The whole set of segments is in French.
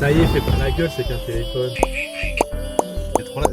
Ça y est, fais pas la gueule, c'est qu'un téléphone. C'est trop là.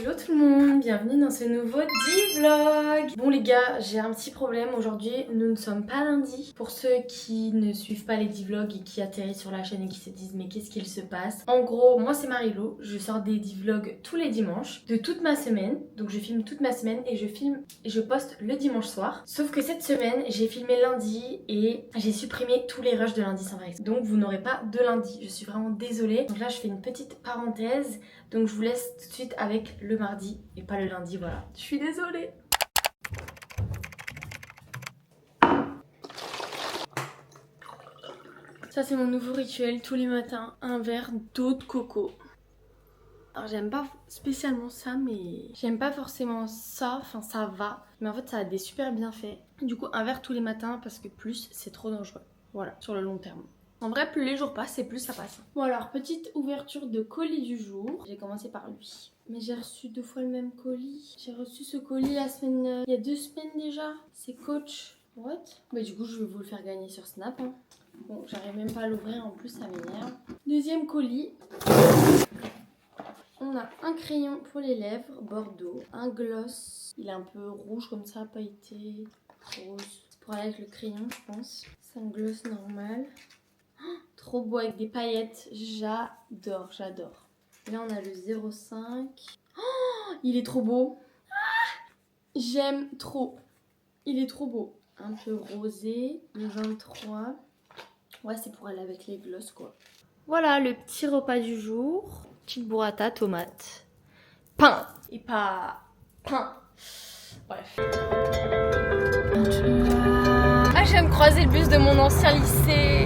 Hello tout le monde, bienvenue dans ce nouveau D-vlog. Bon les gars, j'ai un petit problème aujourd'hui, nous ne sommes pas lundi. Pour ceux qui ne suivent pas les D-vlogs et qui atterrissent sur la chaîne et qui se disent mais qu'est-ce qu'il se passe? En gros, moi c'est Marilou, je sors des D-vlogs tous les dimanches de toute ma semaine. Donc je filme toute ma semaine et je poste le dimanche soir. Sauf que cette semaine, j'ai filmé lundi et j'ai supprimé tous les rushs de lundi sans vrai. Donc vous n'aurez pas de lundi, je suis vraiment désolée. Donc là je fais une petite parenthèse. Donc je vous laisse tout de suite avec le mardi et pas le lundi, voilà. Je suis désolée. Ça c'est mon nouveau rituel tous les matins, un verre d'eau de coco. Alors j'aime pas spécialement ça, mais j'aime pas forcément ça, enfin ça va. Mais en fait ça a des super bienfaits. Du coup un verre tous les matins parce que plus c'est trop dangereux. Voilà, sur le long terme. En vrai, plus les jours passent et plus ça passe. Bon alors, petite ouverture de colis du jour. J'ai commencé par lui. Mais j'ai reçu 2 fois le même colis. J'ai reçu ce colis il y a 2 semaines déjà. C'est Coach. What? Bah du coup, je vais vous le faire gagner sur Snap. Hein. Bon, j'arrive même pas à l'ouvrir, en plus ça m'énerve. Deuxième colis. On a un crayon pour les lèvres, Bordeaux. Un gloss. Il est un peu rouge comme ça, pailleté, rose. C'est pour aller avec le crayon, je pense. C'est un gloss normal. Trop beau avec des paillettes, j'adore, j'adore. Et là on a le 0,5. Oh, il est trop beau. J'aime trop. Il est trop beau. Un peu rosé, le 23. Ouais, c'est pour aller avec les gloss quoi. Voilà le petit repas du jour. Petite burrata, tomate, pain. Et pas pain. Bref. Ah, je vais me croiser le bus de mon ancien lycée.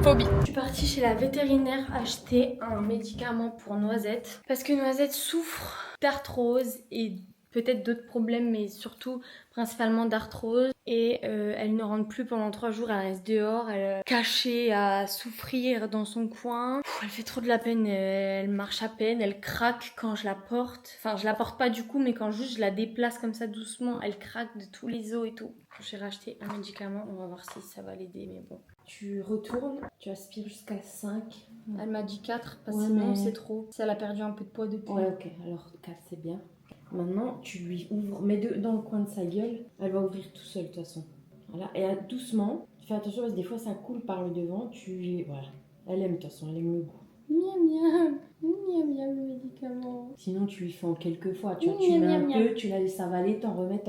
Phobie. Je suis partie chez la vétérinaire acheter un médicament pour Noisette parce que Noisette souffre d'arthrose et peut-être d'autres problèmes, mais surtout principalement d'arthrose. Et elle ne rentre plus pendant 3 jours, elle reste dehors, elle est cachée à souffrir dans son coin. Elle fait trop de la peine, elle marche à peine, elle craque quand je la porte. Enfin, je la porte pas du coup, mais quand juste je la déplace comme ça doucement, elle craque de tous les os et tout. J'ai racheté un médicament, on va voir si ça va l'aider, mais bon. Tu retournes, tu aspires jusqu'à 5. Elle m'a dit 4 parce que Ouais, sinon mais... c'est trop. Si elle a perdu un peu de poids depuis. Ouais, ok, alors 4 c'est bien. Maintenant, tu lui ouvres, mets dans le coin de sa gueule, elle va ouvrir tout seul de toute façon. Voilà, et doucement, fais attention parce que des fois ça coule par le devant, voilà. Elle aime de toute façon, elle aime le goût. Miam miam, miam miam le médicament. Sinon tu lui fais en quelques fois, tu vois, Miam, tu mets miam, un miam. peu, tu la laisses avaler, t'en remets.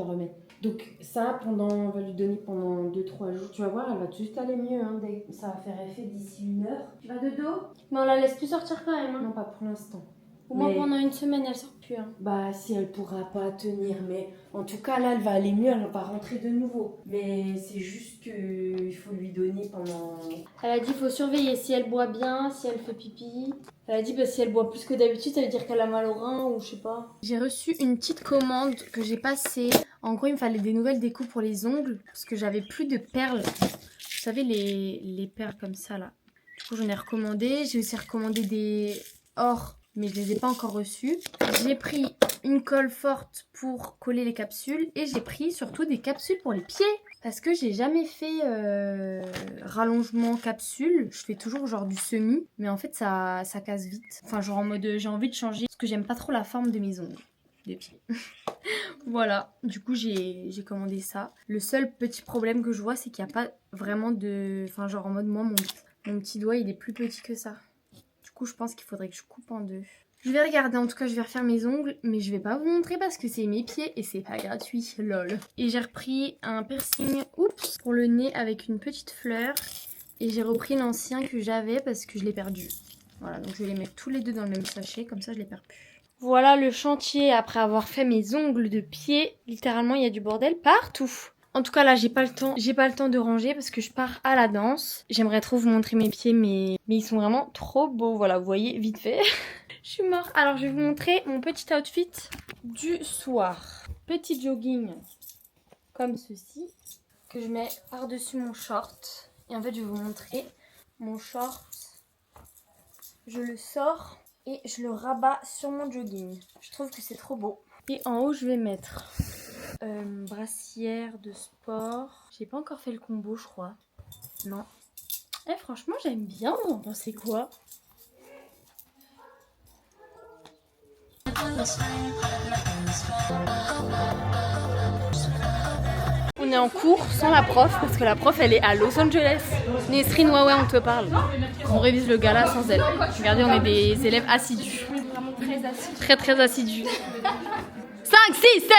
Donc ça, on va lui donner pendant 2-3 jours, tu vas voir, elle va tout juste aller mieux, hein, ça va faire effet d'ici 1 heure. Tu vas de dos? Mais on la laisse plus sortir quand même. Hein. Non, pas pour l'instant. Au moins Mais- pendant 1 semaine elle sort plus. Hein. Bah si elle pourra pas tenir, mais en tout cas là elle va aller mieux, elle va rentrer de nouveau. Mais c'est juste que il faut lui donner pendant... Elle a dit qu'il faut surveiller si elle boit bien, si elle fait pipi. Elle a dit bah, si elle boit plus que d'habitude, ça veut dire qu'elle a mal au rein ou je sais pas. J'ai reçu une petite commande que j'ai passée. En gros, il me fallait des nouvelles découpes pour les ongles parce que j'avais plus de perles. Vous savez, les perles comme ça là. Du coup, j'en ai recommandé. J'ai aussi recommandé des or, mais je les ai pas encore reçues. J'ai pris une colle forte pour coller les capsules et j'ai pris surtout des capsules pour les pieds. Parce que j'ai jamais fait rallongement capsule, je fais toujours genre du semi, mais en fait ça casse vite. Enfin genre en mode j'ai envie de changer parce que j'aime pas trop la forme de mes ongles de pied. Voilà, du coup j'ai commandé ça. Le seul petit problème que je vois c'est qu'il n'y a pas vraiment de... Enfin genre en mode moi mon petit doigt il est plus petit que ça. Du coup je pense qu'il faudrait que je coupe en 2. Je vais regarder, en tout cas je vais refaire mes ongles, mais je vais pas vous montrer parce que c'est mes pieds et c'est pas gratuit, lol. Et j'ai repris un piercing, oups, pour le nez avec une petite fleur. Et j'ai repris l'ancien que j'avais parce que je l'ai perdu. Voilà, donc je vais les mettre tous les deux dans le même sachet, comme ça je les perds plus. Voilà le chantier après avoir fait mes ongles de pied. Littéralement il y a du bordel partout. En tout cas là j'ai pas le temps de ranger parce que je pars à la danse. J'aimerais trop vous montrer mes pieds mais ils sont vraiment trop beaux, voilà vous voyez vite fait. Je suis morte. Alors, je vais vous montrer mon petit outfit du soir. Petit jogging comme ceci que je mets par-dessus mon short. Et en fait, je vais vous montrer mon short. Je le sors et je le rabats sur mon jogging. Je trouve que c'est trop beau. Et en haut, je vais mettre Brassière de sport. J'ai pas encore fait le combo, je crois. Non. Eh, franchement, j'aime bien. Vous en pensez quoi? On est en cours sans la prof parce que la prof elle est à Los Angeles. Nesrine, ouais, on te parle. On révise le gala sans elle. Regardez, on est des élèves assidus. Vraiment très assidus. Très très assidus. 5, 6, 7.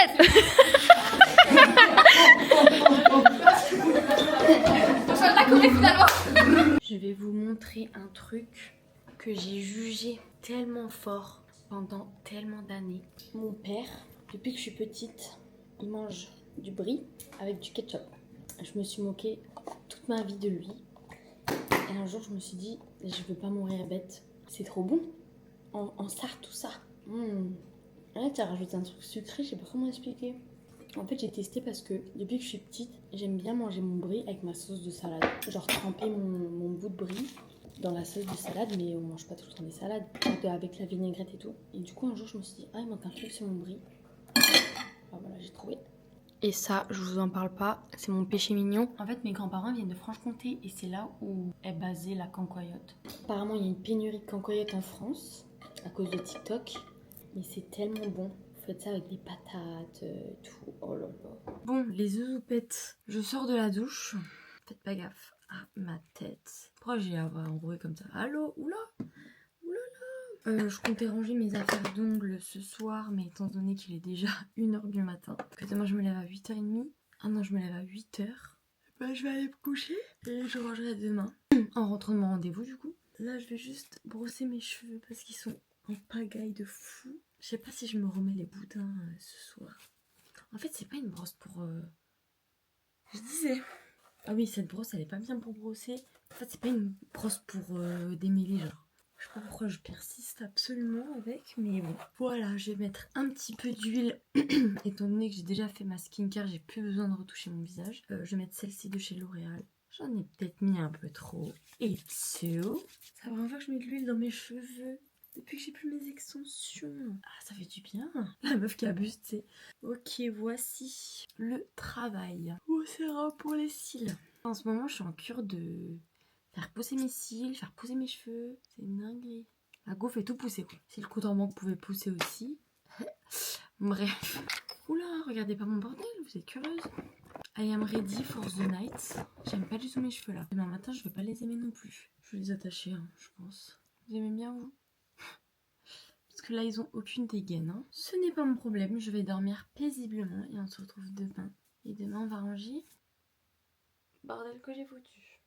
Je vais vous montrer un truc que j'ai jugé tellement fort pendant tellement d'années. Mon père, depuis que je suis petite, il mange du brie avec du ketchup. Je me suis moquée toute ma vie de lui. Et un jour, je me suis dit, je veux pas mourir bête. C'est trop bon. En sarre, tout ça. Là, tu as rajouté un truc sucré, je sais pas comment expliquer. En fait, j'ai testé parce que depuis que je suis petite, j'aime bien manger mon brie avec ma sauce de salade. Genre tremper mon bout de brie dans la sauce de salade, mais on mange pas tout le temps des salades. Avec la vinaigrette et tout. Et du coup, un jour, je me suis dit, ah, il manque un truc sur mon brie. Ah, voilà, j'ai trouvé. Et ça, je vous en parle pas, c'est mon péché mignon. En fait, mes grands-parents viennent de Franche-Comté et c'est là où est basée la cancoyote. Apparemment, il y a une pénurie de cancoyote en France à cause de TikTok. Mais c'est tellement bon. Vous faites ça avec des patates, tout. Oh là là. Bon, les œufs pètent. Je sors de la douche. Faites pas gaffe à ma tête. Pourquoi j'ai avoir enroué comme ça? Allô? Oula? Je comptais ranger mes affaires d'ongles ce soir, mais étant donné qu'il est déjà 1h du matin, que demain je me lève à 8h30, ah non, je me lève à 8h, bah je vais aller me coucher et je rangerai demain. En rentrant de mon rendez-vous, du coup. Là, je vais juste brosser mes cheveux parce qu'ils sont en pagaille de fou. Je sais pas si je me remets les boudins ce soir. En fait, c'est pas une brosse pour... Je disais... Ah oui, cette brosse, elle est pas bien pour brosser. En fait, c'est pas une brosse pour démêler, genre. Je sais pas pourquoi je persiste absolument avec, mais bon. Voilà, je vais mettre un petit peu d'huile. Étant donné que j'ai déjà fait ma skincare, j'ai plus besoin de retoucher mon visage. Je vais mettre celle-ci de chez L'Oréal. J'en ai peut-être mis un peu trop. Et c'est la première fois que je mets de l'huile dans mes cheveux. Depuis que j'ai plus mes extensions. Ah, ça fait du bien. La meuf qui abuse, tu sais. Ok, voici le travail. Oh, c'est rare pour les cils. En ce moment, je suis en cure de... faire pousser mes cils, faire pousser mes cheveux, c'est une dinguerie. La go fait tout pousser quoi. Si le compte en banque pouvait pousser aussi. Bref. Oula, regardez pas mon bordel, vous êtes curieuse. I am ready for the night. J'aime pas du tout mes cheveux là. Demain matin, je vais pas les aimer non plus. Je vais les attacher, hein, je pense. Vous aimez bien vous? Parce que là, ils ont aucune dégaine. Hein. Ce n'est pas mon problème, je vais dormir paisiblement et on se retrouve demain. Et demain, on va ranger. Bordel que j'ai foutu.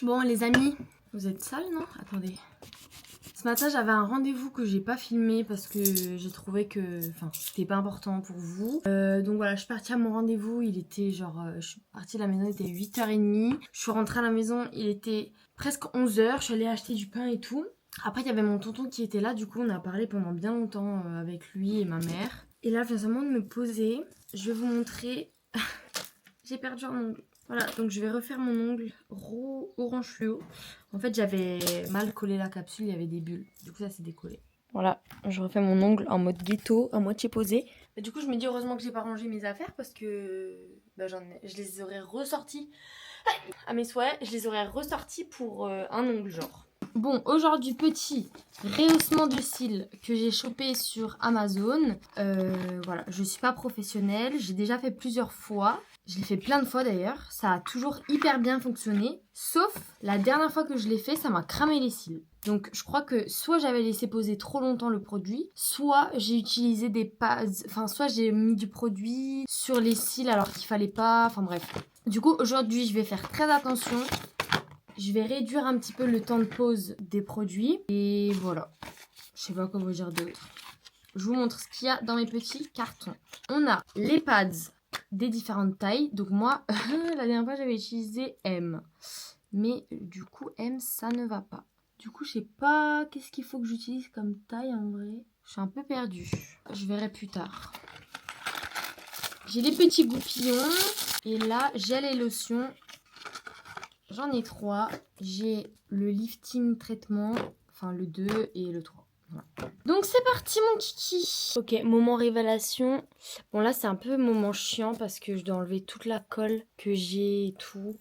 Bon les amis, vous êtes sales non? Attendez. Ce matin j'avais un rendez-vous que j'ai pas filmé parce que j'ai trouvé que c'était pas important pour vous. Donc voilà, je suis partie à mon rendez-vous, il était genre... je suis partie de la maison, il était 8h30. Je suis rentrée à la maison, il était presque 11h. Je suis allée acheter du pain et tout. Après il y avait mon tonton qui était là, du coup on a parlé pendant bien longtemps avec lui et ma mère. Et là je viens seulement de me poser. Je vais vous montrer... J'ai perdu un ongle. Voilà, donc je vais refaire mon ongle orange fluo. En fait, j'avais mal collé la capsule, il y avait des bulles. Du coup, ça s'est décollé. Voilà, je refais mon ongle en mode ghetto, à moitié posé. Et du coup, je me dis heureusement que j'ai pas rangé mes affaires parce que je les aurais ressorties à mes souhaits. Je les aurais ressorties pour un ongle, genre. Bon, aujourd'hui, petit rehaussement de cils que j'ai chopé sur Amazon. Voilà, je suis pas professionnelle, j'ai déjà fait plusieurs fois. Je l'ai fait plein de fois d'ailleurs, ça a toujours hyper bien fonctionné, sauf la dernière fois que je l'ai fait, ça m'a cramé les cils. Donc je crois que soit j'avais laissé poser trop longtemps le produit, soit j'ai utilisé des pads, soit j'ai mis du produit sur les cils alors qu'il fallait pas, enfin bref. Du coup aujourd'hui je vais faire très attention, je vais réduire un petit peu le temps de pause des produits et voilà. Je sais pas quoi vous dire d'autre. Je vous montre ce qu'il y a dans mes petits cartons. On a les pads des différentes tailles. Donc moi, la dernière fois, j'avais utilisé M. Mais du coup, M, ça ne va pas. Du coup, je sais pas qu'est-ce qu'il faut que j'utilise comme taille en vrai. Je suis un peu perdue. Je verrai plus tard. J'ai les petits goupillons. Et là, j'ai les lotions. J'en j'en ai 3. J'ai le lifting traitement, enfin le 2 et le 3. Voilà. Donc c'est parti mon kiki. Ok, moment révélation. Bon là c'est un peu moment chiant parce que je dois enlever toute la colle que j'ai et tout.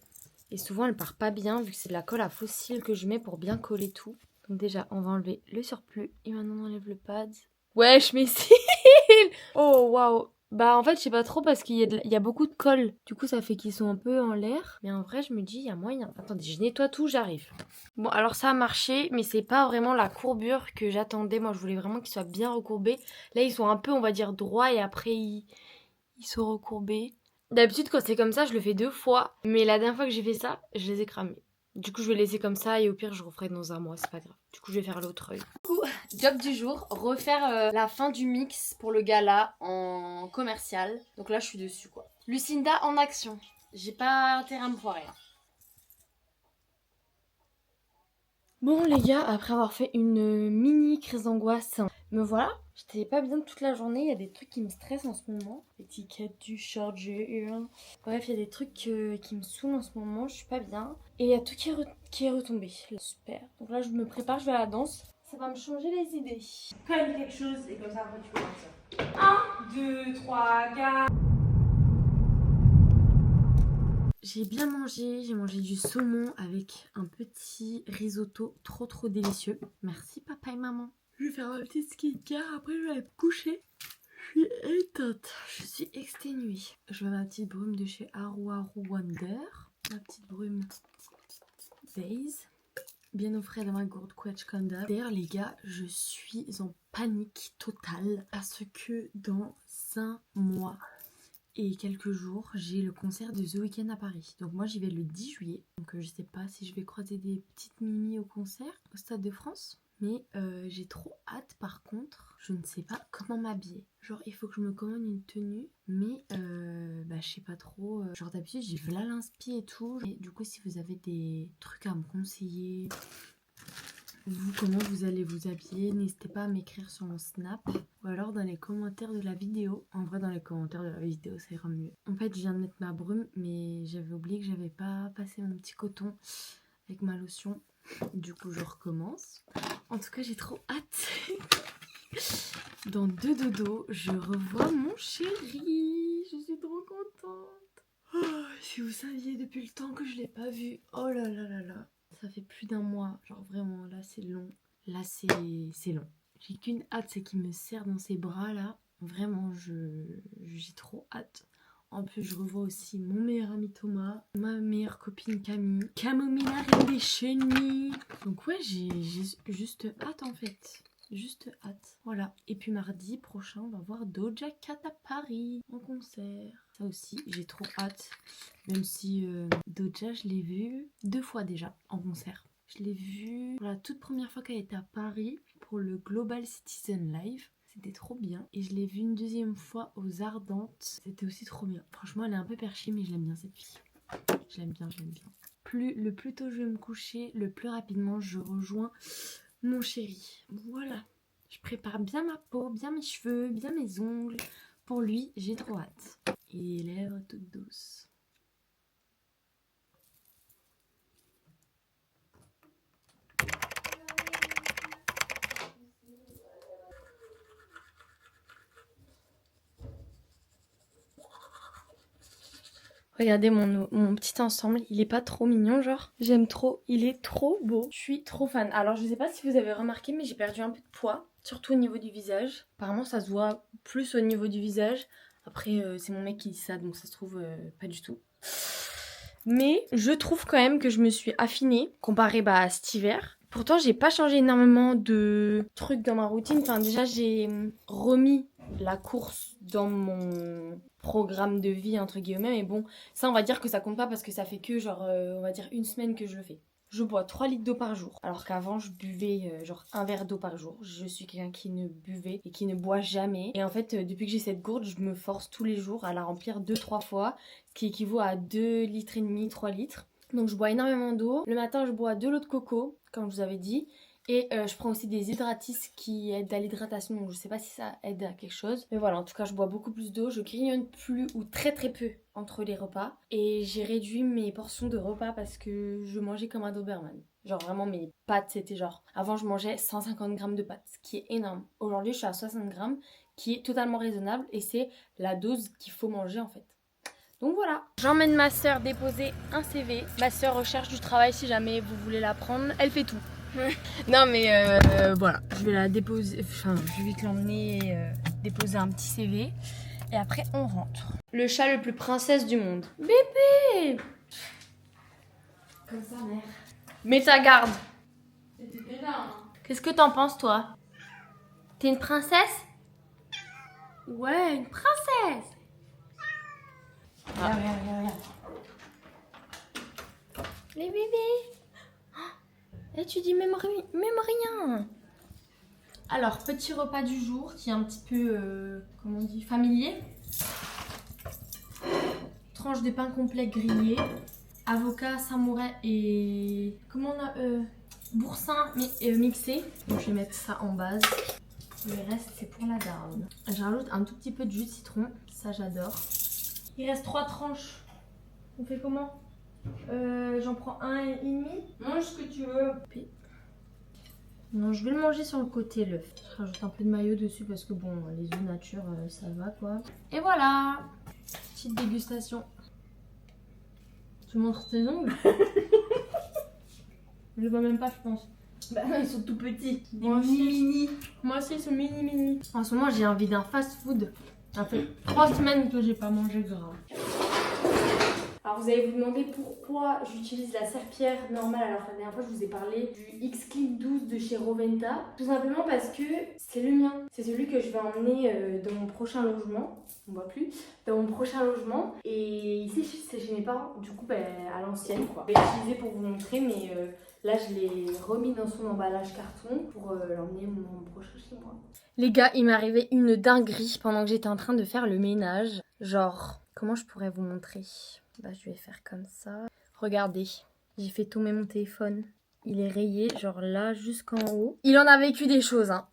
Et souvent elle part pas bien vu que c'est de la colle à fossile que je mets pour bien coller tout. Donc déjà on va enlever le surplus et maintenant on enlève le pad. Wesh mes cils. Oh waouh. Bah en fait je sais pas trop parce qu'il y a beaucoup de colle. Du coup ça fait qu'ils sont un peu en l'air. Mais en vrai je me dis il y a moyen. Attendez, je nettoie tout, j'arrive. Bon alors ça a marché mais c'est pas vraiment la courbure que j'attendais. Moi je voulais vraiment qu'ils soient bien recourbés. Là ils sont un peu on va dire droits et après ils sont recourbés. D'habitude quand c'est comme ça je le fais 2 fois. Mais la dernière fois que j'ai fait ça je les ai cramés. Du coup je vais laisser comme ça et au pire je referai dans un mois, c'est pas grave. Du coup je vais faire l'autre œil. Job du jour, refaire la fin du mix pour le gala en commercial. Donc là je suis dessus quoi. Lucinda en action. J'ai pas intérêt à me foirer. Hein. Bon les gars, après avoir fait une mini crise d'angoisse, me voilà. J'étais pas bien toute la journée, il y a des trucs qui me stressent en ce moment. L'étiquette du short, bref, il y a des trucs qui me saoulent en ce moment, je suis pas bien. Et il y a tout qui est retombé. Super. Donc là je me prépare, je vais à la danse. Ça va me changer les idées. Colle quelque chose et comme ça après tu peux partir. 1, 2, 3, 4. J'ai bien mangé, j'ai mangé du saumon avec un petit risotto trop délicieux. Merci papa et maman. Je vais faire ma petite skincare, après je vais aller me coucher. Je suis éteinte, je suis exténuée. Je vais ma petite brume de chez Haru Haru Wonder. Ma petite brume base. Bien au frais dans ma gourde Quetch Conda. D'ailleurs les gars, je suis en panique totale parce que dans 5 mois et quelques jours, j'ai le concert de The Weeknd à Paris. Donc moi j'y vais le 10 juillet. Donc je sais pas si je vais croiser des petites mimi au concert au Stade de France. Mais j'ai trop hâte par contre. Je ne sais pas comment m'habiller. Genre il faut que je me commande une tenue. Mais je sais pas trop. Genre d'habitude j'ai v'là l'inspi et tout. Et du coup si vous avez des trucs à me conseiller... Vous, comment vous allez vous habiller, n'hésitez pas à m'écrire sur mon Snap ou alors dans les commentaires de la vidéo. En vrai dans les commentaires de la vidéo ça ira mieux. En fait je viens de mettre ma brume mais j'avais oublié que j'avais pas passé mon petit coton avec ma lotion. Du coup je recommence. En tout cas j'ai trop hâte. Dans 2 dodos je revois mon chéri. Je suis trop contente. Oh, si vous saviez depuis le temps que je l'ai pas vu. Oh là là là là. Ça fait plus d'1 mois, genre vraiment, là c'est long. Là c'est long. J'ai qu'une hâte, c'est qu'il me serre dans ses bras là. Vraiment, j'ai trop hâte. En plus, je revois aussi mon meilleur ami Thomas, ma meilleure copine Camille, Camomille la reine des chenilles. Donc ouais, j'ai juste hâte en fait. Juste hâte. Voilà. Et puis mardi prochain, on va voir Doja Cat à Paris en concert. Ça aussi, j'ai trop hâte. Même si Doja, je l'ai vue 2 fois déjà en concert. Je l'ai vue pour la toute première fois qu'elle était à Paris pour le Global Citizen Live. C'était trop bien. Et je l'ai vue une 2e fois aux Ardentes. C'était aussi trop bien. Franchement, elle est un peu perchée, mais je l'aime bien cette fille. Je l'aime bien, je l'aime bien. Le plus tôt je vais me coucher, le plus rapidement je rejoins mon chéri. Voilà. Je prépare bien ma peau, bien mes cheveux, bien mes ongles. Pour lui, j'ai trop hâte. Et les lèvres toutes douces. Regardez mon petit ensemble, il est pas trop mignon genre. J'aime trop, il est trop beau. Je suis trop fan. Alors je sais pas si vous avez remarqué mais j'ai perdu un peu de poids. Surtout au niveau du visage. Apparemment ça se voit plus au niveau du visage. Après c'est mon mec qui dit ça donc ça se trouve pas du tout. Mais je trouve quand même que je me suis affinée comparé à cet hiver. Pourtant j'ai pas changé énormément de trucs dans ma routine. Enfin déjà j'ai remis la course dans mon programme de vie entre guillemets, mais bon ça on va dire que ça compte pas parce que ça fait que genre on va dire 1 semaine que je le fais. Je bois 3 litres d'eau par jour alors qu'avant je buvais genre 1 verre d'eau par jour. Je suis quelqu'un qui ne buvait et qui ne boit jamais et en fait depuis que j'ai cette gourde je me force tous les jours à la remplir 2-3 fois, ce qui équivaut à 2 litres et demi, 3 litres. Donc je bois énormément d'eau. Le matin je bois de l'eau de coco comme je vous avais dit. Et je prends aussi des hydratistes qui aident à l'hydratation, donc je sais pas si ça aide à quelque chose. Mais voilà, en tout cas je bois beaucoup plus d'eau, je grignote plus ou très peu entre les repas. Et j'ai réduit mes portions de repas parce que je mangeais comme un Doberman. Genre vraiment mes pâtes c'était genre, avant je mangeais 150 grammes de pâtes, ce qui est énorme. Aujourd'hui je suis à 60 grammes, qui est totalement raisonnable et c'est la dose qu'il faut manger en fait. Donc voilà. J'emmène ma soeur déposer un CV. Ma soeur recherche du travail si jamais vous voulez la prendre. Elle fait tout. Non mais voilà. Je vais la déposer, enfin je vais vite l'emmener déposer un petit CV. Et après on rentre. Le chat le plus princesse du monde. Bébé! Comme ça, mère. Mets ta garde. C'était là, hein. Qu'est-ce que t'en penses toi? T'es une princesse? Ouais, une princesse! Regarde, regarde. Les bébés. Et tu dis même rien. Alors, petit repas du jour qui est un petit peu, comment on dit, familier. Tranche de pain complet grillé. Avocat, samouraï et... Comment on a... boursin mixé. Donc je vais mettre ça en base. Le reste c'est pour la daronne. Je rajoute un tout petit peu de jus de citron. Ça j'adore. Il reste 3 tranches. On fait comment? J'en prends 1,5. Mange ce que tu veux. Non, je vais le manger sur le côté l'œuf. Je rajoute un peu de maillot dessus parce que bon, les œufs nature, ça va quoi. Et voilà. Petite dégustation. Tu montres tes ongles? Je les vois même pas, je pense. Bah non, ils sont tout petits. Moi aussi, ils sont mini. En ce moment, j'ai envie d'un fast-food. Ça fait 3 semaines que j'ai pas mangé gras. Alors vous allez vous demander pourquoi j'utilise la serpillière normale alors que la dernière fois je vous ai parlé du X-Clip 12 de chez Roventa. Tout simplement parce que c'est le mien. C'est celui que je vais emmener dans mon prochain logement. On voit plus. Dans mon prochain logement. Et ici c'est chez mes parents. Du coup à l'ancienne quoi. Je vais l'utiliser pour vous montrer mais là je l'ai remis dans son emballage carton pour l'emmener mon prochain chez moi. Les gars, il m'est arrivé une dinguerie pendant que j'étais en train de faire le ménage. Genre, comment je pourrais vous montrer? Bah, je vais faire comme ça. Regardez, j'ai fait tomber mon téléphone. Il est rayé, genre là, jusqu'en haut. Il en a vécu des choses, hein.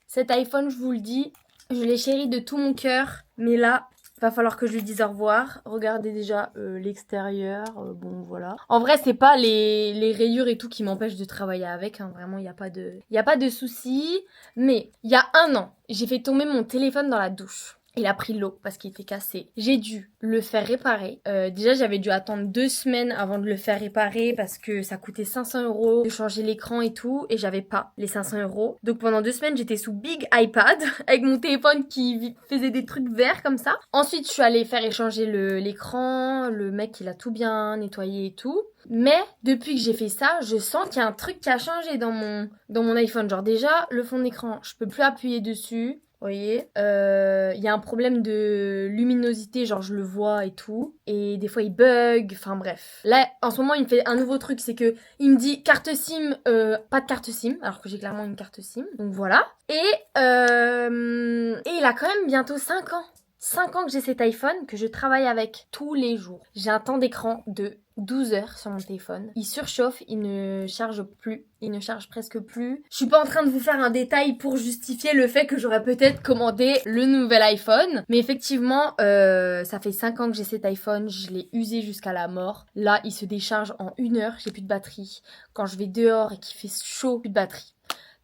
Cet iPhone, je vous le dis, je l'ai chéri de tout mon cœur. Mais là, va falloir que je lui dise au revoir. Regardez déjà l'extérieur. Bon, voilà. En vrai, c'est pas les rayures et tout qui m'empêchent de travailler avec. Hein. Vraiment, il n'y a pas de souci. Mais il y a 1 an, j'ai fait tomber mon téléphone dans la douche. Il a pris l'eau parce qu'il était cassé. J'ai dû le faire réparer. Déjà, j'avais dû attendre 2 semaines avant de le faire réparer parce que ça coûtait 500 € de changer l'écran et tout. Et j'avais pas les 500 €. Donc pendant 2 semaines, j'étais sous Big iPad avec mon téléphone qui faisait des trucs verts comme ça. Ensuite, je suis allée faire échanger l'écran. Le mec, il a tout bien nettoyé et tout. Mais depuis que j'ai fait ça, je sens qu'il y a un truc qui a changé dans mon iPhone. Genre déjà, le fond d'écran, je peux plus appuyer dessus. Vous voyez, y a un problème de luminosité, genre je le vois et tout. Et des fois il bug, enfin bref. Là, en ce moment, il me fait un nouveau truc, c'est que il me dit carte SIM, pas de carte SIM, alors que j'ai clairement une carte SIM. Donc voilà. Et il a quand même bientôt 5 ans. 5 ans que j'ai cet iPhone, que je travaille avec tous les jours. J'ai un temps d'écran de 12 heures sur mon téléphone. Il surchauffe, il ne charge plus, il ne charge presque plus. Je suis pas en train de vous faire un détail pour justifier le fait que j'aurais peut-être commandé le nouvel iPhone. Mais effectivement, ça fait 5 ans que j'ai cet iPhone, je l'ai usé jusqu'à la mort. Là, il se décharge en 1 heure, j'ai plus de batterie. Quand je vais dehors et qu'il fait chaud, plus de batterie.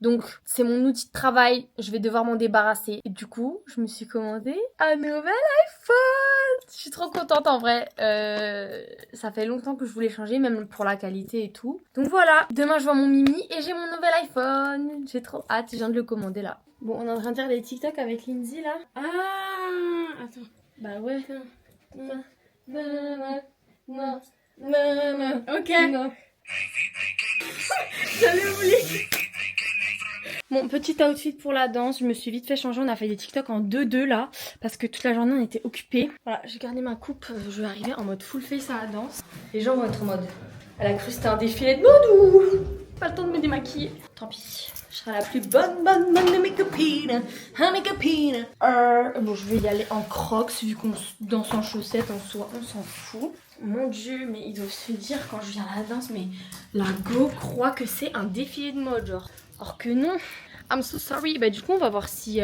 Donc, c'est mon outil de travail, je vais devoir m'en débarrasser. Et du coup, je me suis commandé un nouvel iPhone. Je suis trop contente en vrai. Ça fait longtemps que je voulais changer, même pour la qualité et tout. Donc voilà, demain je vois mon Mimi et j'ai mon nouvel iPhone. J'ai trop hâte, je viens de le commander là. Bon, on est en train de faire des TikTok avec Lindsay là. Ah, attends. Bah ouais. Ok. Non. J'avais oublié. Mon petit outfit pour la danse, je me suis vite fait changer. On a fait des TikTok en 2-2 là, parce que toute la journée on était occupés. Voilà, j'ai gardé ma coupe. Je vais arriver en mode full face à la danse. Les gens vont être en mode, elle a cru que c'était un défilé de mode ou pas le temps de me démaquiller. Tant pis. Je serai la plus bonne de mes copines. Mes copines. Bon, je vais y aller en crocs vu qu'on danse en chaussettes en soi, on s'en fout. Mon dieu, mais ils doivent se dire quand je viens à la danse, mais la go croit que c'est un défilé de mode, genre. Or que non. I'm so sorry. Bah, du coup, on va voir si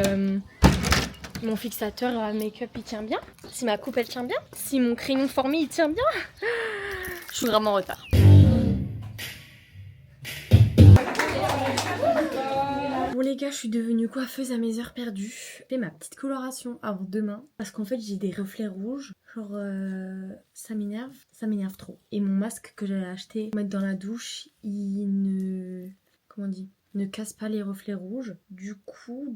mon fixateur à make-up il tient bien. Si ma coupe elle tient bien. Si mon crayon formé il tient bien. Je suis vraiment en retard. Bon les gars, je suis devenue coiffeuse à mes heures perdues. Je fais ma petite coloration avant demain. Parce qu'en fait j'ai des reflets rouges. Genre ça m'énerve trop. Et mon masque que j'allais acheter pour mettre dans la douche, il ne... Comment on dit ? Ne casse pas les reflets rouges. Du coup,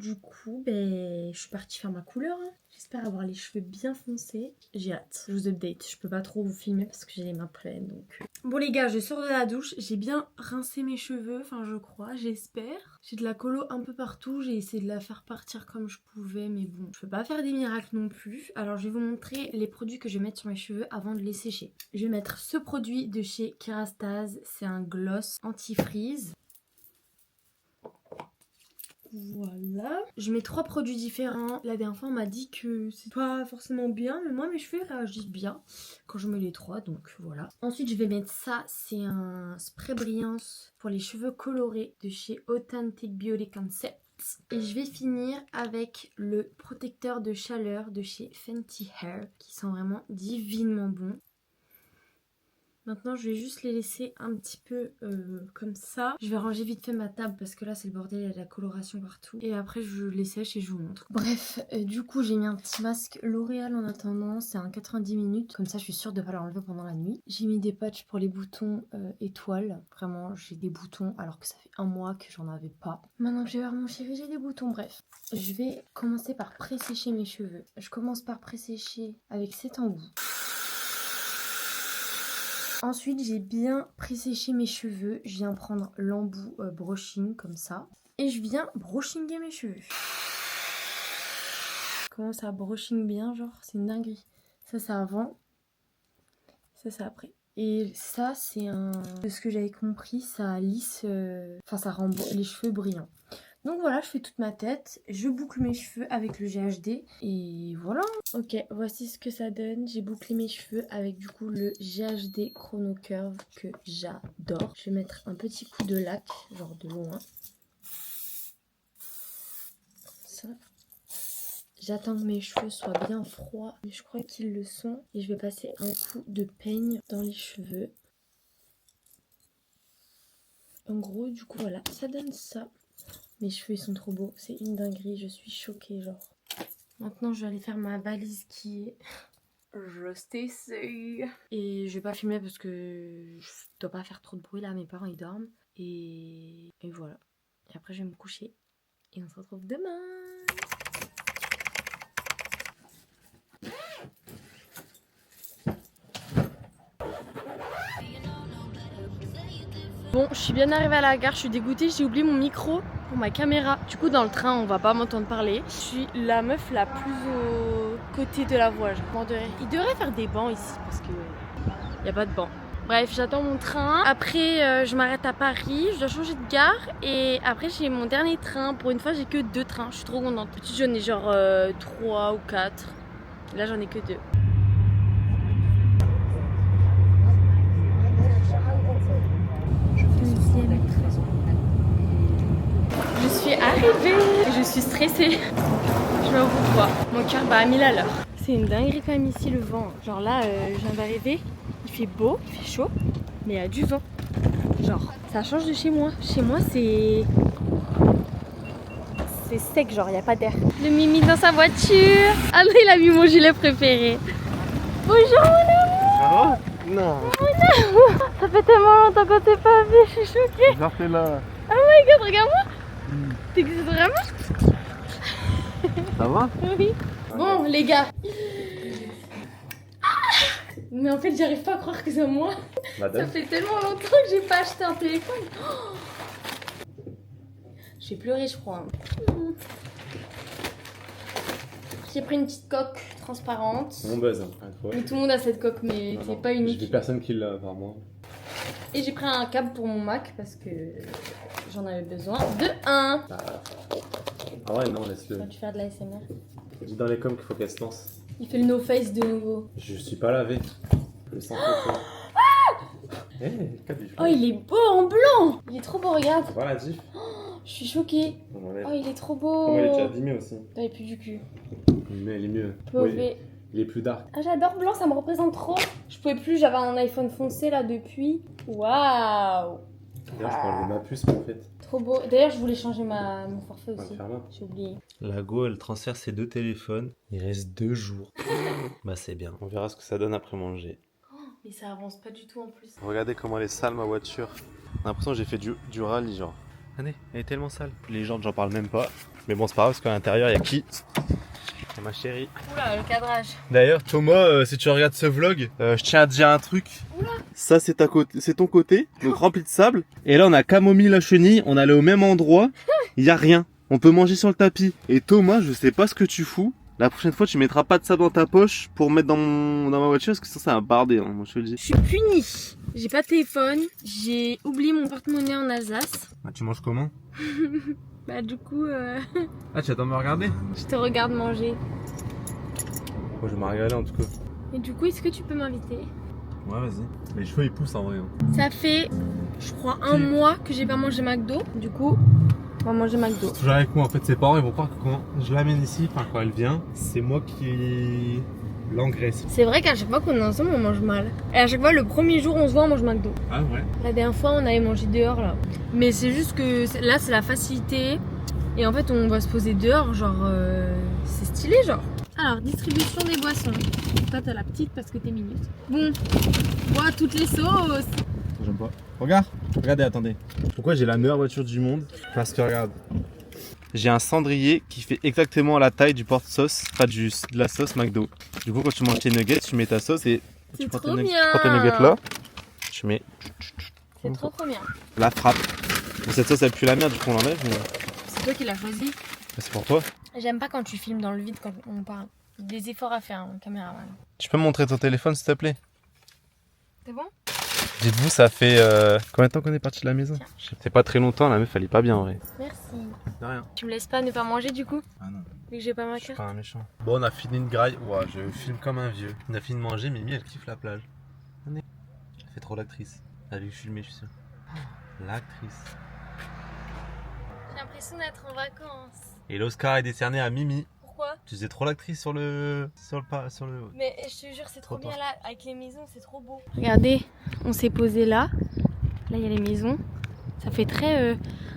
ben, je suis partie faire ma couleur. Hein. J'espère avoir les cheveux bien foncés. J'ai hâte. Je vous update. Je peux pas trop vous filmer parce que j'ai les mains pleines. Donc... Bon les gars, je sors de la douche. J'ai bien rincé mes cheveux. Enfin, je crois. J'espère. J'ai de la colo un peu partout. J'ai essayé de la faire partir comme je pouvais. Mais bon, je peux pas faire des miracles non plus. Alors, je vais vous montrer les produits que je vais mettre sur mes cheveux avant de les sécher. Je vais mettre ce produit de chez Kerastase. C'est un gloss anti-freeze. Voilà. Je mets 3 produits différents. La dernière fois on m'a dit que c'est pas forcément bien, mais moi mes cheveux réagissent bien quand je mets les 3, donc voilà. Ensuite je vais mettre ça, c'est un spray brillance pour les cheveux colorés de chez Authentic Beauty Concepts. Et je vais finir avec le protecteur de chaleur de chez Fenty Hair qui sent vraiment divinement bon. Maintenant, je vais juste les laisser un petit peu comme ça. Je vais ranger vite fait ma table parce que là, c'est le bordel, il y a de la coloration partout. Et après, je les sèche et je vous montre. Bref, du coup, j'ai mis un petit masque L'Oréal en attendant. C'est un 90 minutes. Comme ça, je suis sûre de ne pas l'enlever pendant la nuit. J'ai mis des patchs pour les boutons étoiles. Vraiment, j'ai des boutons alors que ça fait un mois que j'en avais pas. Maintenant que j'ai voir mon chéri, j'ai des boutons. Bref, je vais commencer par pré-sécher mes cheveux. Je commence par pré-sécher avec cet embout. Ensuite, j'ai bien pré-séché mes cheveux. Je viens prendre l'embout brushing comme ça. Et je viens brushinger mes cheveux. Comment ça brushing bien, genre, c'est une dinguerie. Ça, c'est avant. Ça, c'est après. Et ça, c'est un... De ce que j'avais compris, ça lisse... Enfin, ça rend les cheveux brillants. Donc voilà, je fais toute ma tête, je boucle mes cheveux avec le GHD et voilà. Ok, voici ce que ça donne. J'ai bouclé mes cheveux avec du coup le GHD Chrono Curve que j'adore. Je vais mettre un petit coup de lac, genre de loin. Ça. J'attends que mes cheveux soient bien froids, mais je crois qu'ils le sont. Et je vais passer un coup de peigne dans les cheveux. En gros, du coup, voilà, ça donne ça. Mes cheveux ils sont trop beaux, c'est une dinguerie, je suis choquée genre. Maintenant je vais aller faire ma valise qui est juste ici. Et je vais pas filmer parce que je dois pas faire trop de bruit là, mes parents ils dorment. Et voilà. Et après je vais me coucher et on se retrouve demain. Bon, je suis bien arrivée à la gare, je suis dégoûtée, j'ai oublié mon micro pour ma caméra. Du coup, dans le train, on va pas m'entendre parler. Je suis la meuf la plus au côté de la voie. Il devrait faire des bancs ici parce que il n'y a pas de banc. Bref, j'attends mon train. Après, je m'arrête à Paris, je dois changer de gare. Et après, j'ai mon dernier train. Pour une fois, j'ai que 2 trains. Je suis trop contente. Petit, j'en ai genre 3 ou 4. Là, j'en ai que 2. Je suis arrivée, je suis stressée, je me revois, mon cœur bat à 1000 à l'heure. C'est une dinguerie quand même ici le vent, genre là je viens d'arriver, il fait beau, il fait chaud, mais il y a du vent. Genre ça change de chez moi c'est sec, genre il n'y a pas d'air. Le Mimi dans sa voiture, ah non il a mis mon gilet préféré. Bonjour mon amour. Ça va? Non. Mon amour, ça fait tellement longtemps qu'on s'est pas vu, je suis choquée. Genre t'es là. Oh my god, regarde-moi. T'existes vraiment? Ça va? Oui. Bon, les gars. Mais en fait, j'arrive pas à croire que c'est moi. Madame. Ça fait tellement longtemps que j'ai pas acheté un téléphone. J'ai pleuré, je crois. J'ai pris une petite coque transparente. Mon buzz, hein, Mais tout le monde a cette coque, mais c'est pas unique. J'ai vu personne qui l'a, par moi. Et j'ai pris un câble pour mon Mac parce que j'en avais besoin de un. Ah ouais, non, laisse-le. Vas-tu faire de l'ASMR? Dis dans les coms qu'il faut qu'elle se lance. Il fait le no face de nouveau. Je suis pas lavé. Je sens pas. Oh, il est beau en blanc. Il est trop beau, regarde. Voilà, Diff. Je suis choquée. On enlève. Oh, il est trop beau. Comment il est déjà abîmé aussi. Il est plus du cul. Mais il est mieux. Mauvais. Oui, il est plus dark. Ah, j'adore blanc, ça me représente trop. Je pouvais plus, j'avais un iPhone foncé là depuis. Waouh. D'ailleurs, je peux enlever ma puce, mais en fait. Trop beau. D'ailleurs, je voulais changer mon forfait On va aussi. le faire là. J'ai oublié. La Go, elle transfère ses 2 téléphones. Il reste 2 jours. Bah, c'est bien. On verra ce que ça donne après manger. Mais ça avance pas du tout en plus. Regardez comment elle est sale, ma voiture. J'ai l'impression que j'ai fait du rallye, genre. Regardez, elle est tellement sale. Les gens, j'en parle même pas. Mais bon, c'est pas grave, parce qu'à l'intérieur, il y a qui? C'est ma chérie. Oula, le cadrage. D'ailleurs, Thomas, si tu regardes ce vlog, je tiens à te dire un truc. Oula. Ça, c'est ton côté, donc rempli de sable. Et là, on a camomille la chenille, on allait au même endroit. Il y a rien. On peut manger sur le tapis. Et Thomas, je sais pas ce que tu fous. La prochaine fois, tu mettras pas de sable dans ta poche pour mettre dans ma voiture, parce que ça, c'est un bardé, hein, moi je te le dis. Je suis punie. J'ai pas de téléphone. J'ai oublié mon porte-monnaie en Alsace. Ah, tu manges comment? Bah du coup, Ah, tu attends de me regarder? je te regarde manger. Moi, je vais me regarder en tout cas. Et du coup, est-ce que tu peux m'inviter? Ouais, vas-y. Les cheveux, ils poussent en vrai. Hein. Ça fait, je crois, un mois que j'ai pas mangé McDo. Du coup, on va manger McDo. Toujours avec moi, en fait, ses parents, ils vont croire que quand je l'amène ici, enfin, quand elle vient, c'est moi qui l'engraisse. C'est vrai qu'à chaque fois qu'on est ensemble, on mange mal. Et à chaque fois, le premier jour, on se voit, on mange McDo. Ah, ouais. La dernière fois, on avait mangé dehors là. Mais c'est juste que là, c'est la facilité. Et en fait, on va se poser dehors, genre, c'est stylé, genre. Alors, distribution des boissons. Toi, t'as la petite parce que t'es minute. Bon, bois toutes les sauces. J'aime pas. Regardez, attendez. Pourquoi j'ai la meilleure voiture du monde? Parce que regarde. J'ai un cendrier qui fait exactement la taille du porte-sauce, pas de la sauce McDo. Du coup, quand tu manges tes nuggets, tu mets ta sauce et C'est tu prends trop tes bien. tu prends tes nuggets là, tu mets C'est trop bien. la frappe. Bon, cette sauce elle pue la merde, du coup on l'enlève, mais C'est toi qui l'as choisi. c'est pour toi. J'aime pas quand tu filmes dans le vide quand on parle. Des efforts à faire, mon caméraman. Tu peux me montrer ton téléphone s'il te plaît? C'est bon? Dites-vous, ça fait combien de temps qu'on est parti de la maison? C'est pas très longtemps, la meuf elle est pas bien en vrai. Merci. De rien. Tu me laisses pas ne pas manger du coup? Ah non. Vu que j'ai pas ma Je suis carte. pas un méchant. Bon, on a fini une graille. Ouah, je filme comme un vieux. On a fini de manger, Mimi, elle kiffe la plage. Elle fait trop l'actrice. Elle a vu filmer, je suis sûr. L'actrice. J'ai l'impression d'être en vacances. Et l'Oscar est décerné à Mimi. Pourquoi? Tu faisais trop l'actrice sur le. Mais je te jure, c'est trop Trop bien là. Avec les maisons, c'est trop beau. Regardez, on s'est posé là. Là, il y a les maisons. Ça fait très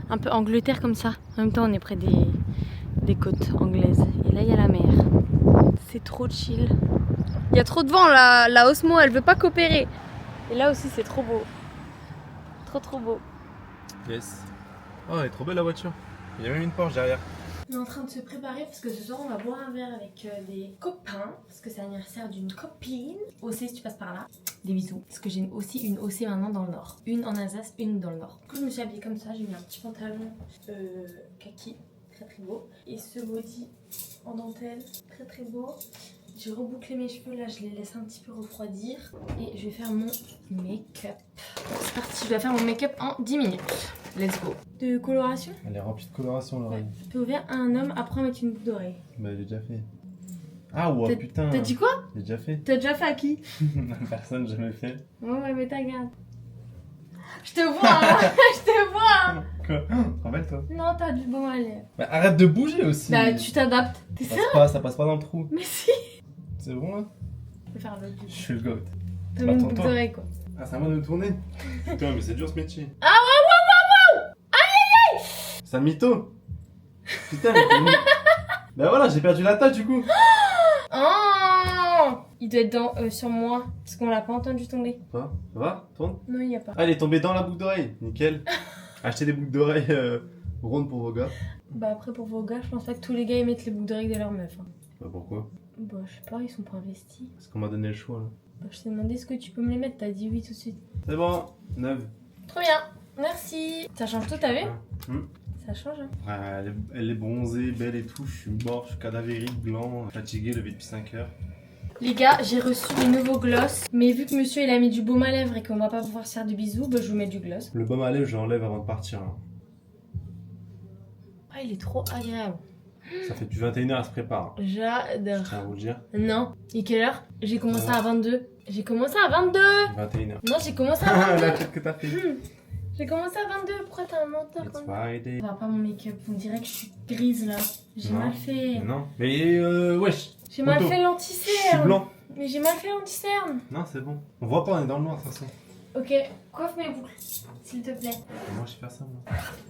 un peu Angleterre comme ça. En même temps, on est près des côtes anglaises. Et là, il y a la mer. C'est trop chill. Il y a trop de vent, la Osmo, elle veut pas coopérer. Et là aussi, c'est trop beau. Trop beau. Yes. Oh, elle est trop belle la voiture. Il y a même une Porsche derrière. On est en train de se préparer parce que ce soir on va boire un verre avec des copains. Parce que c'est l'anniversaire d'une copine. OC si tu passes par là. Des bisous. Parce que j'ai aussi une OC maintenant dans le nord. Une en Alsace, une dans le nord. Du coup je me suis habillée comme ça. J'ai mis un petit pantalon kaki. Très beau. Et ce body en dentelle. Très beau. J'ai rebouclé mes cheveux. Là je les laisse un petit peu refroidir. Et je vais faire mon make-up. C'est parti. Je vais faire mon make-up en 10 minutes. Let's go. De coloration? Elle est remplie de coloration l'oreille. Tu peux ouvrir à un homme après mettre une boucle d'oreille. Bah, j'ai déjà fait. Ah ouais, putain. T'as dit quoi? J'ai déjà fait. T'as déjà fait à qui? Personne, jamais fait. Ouais, mais t'inquiète. Je te vois, hein. Je te vois. Quoi? Rappelle-toi. Non, t'as du bon à lèvres. Bah, arrête de bouger aussi. Bah, tu t'adaptes. T'es sûr? Ça passe pas dans le trou. Mais si. C'est bon là? Je vais faire l'autre Je du suis le goat. T'as mis une boucle d'oreille quoi. Ah, c'est à moi de me tourner? Putain, mais c'est dur ce métier. Ah ouais. Aïe! C'est un mytho. Putain, mais bah voilà, j'ai perdu la tâche du coup. Oh. Il doit être sur moi. Parce qu'on l'a pas entendu tomber. Ça va? Tourne. Non, il y a pas. Ah, elle est tombée dans la boucle d'oreille. Nickel. Achetez des boucles d'oreilles rondes pour vos gars. Bah, après, pour vos gars, je pense pas que tous les gars ils mettent les boucles d'oreille de leur meuf. Hein. Bah pourquoi? Bah, je sais pas, ils sont pas investis. Parce qu'on m'a donné le choix là. Bah, je t'ai demandé ce que tu peux me les mettre. T'as dit oui tout de suite. C'est bon, 9. Trop bien. Merci. Ça change tout, t'as vu? Hmm. Ça change, hein. Ah, elle est bronzée, belle et tout. Je suis mort, je suis cadavérique, blanc, fatigué, levé depuis 5 heures. Les gars, j'ai reçu les nouveaux gloss. Mais vu que monsieur il a mis du baume à lèvres et qu'on va pas pouvoir se faire de bisous, bah je vous mets du gloss. Le baume à lèvres, je l'enlève avant de partir. Hein. il est trop agréable. Ça fait depuis 21h, elle se prépare. J'adore. Je tiens à vous le dire. Non. Et quelle heure? J'ai commencé à 22. J'ai commencé à 22. 21h. Non, j'ai commencé à 22. La tête que t'as fait. J'ai commencé à 22. Pourquoi t'as un menteur It's comme ça? Friday. Ça va pas mon make-up. On dirait que je suis grise là. J'ai Non. mal fait. Non. Mais wesh. J'ai mal Photo. fait Je suis l'anti-cerne. blanc. Mais j'ai mal fait l'anti-cerne. Non, c'est bon. On voit pas, on est dans le noir de toute façon. Ok, coiffe mes boucles, s'il te plaît. Moi, je vais faire ça, moi.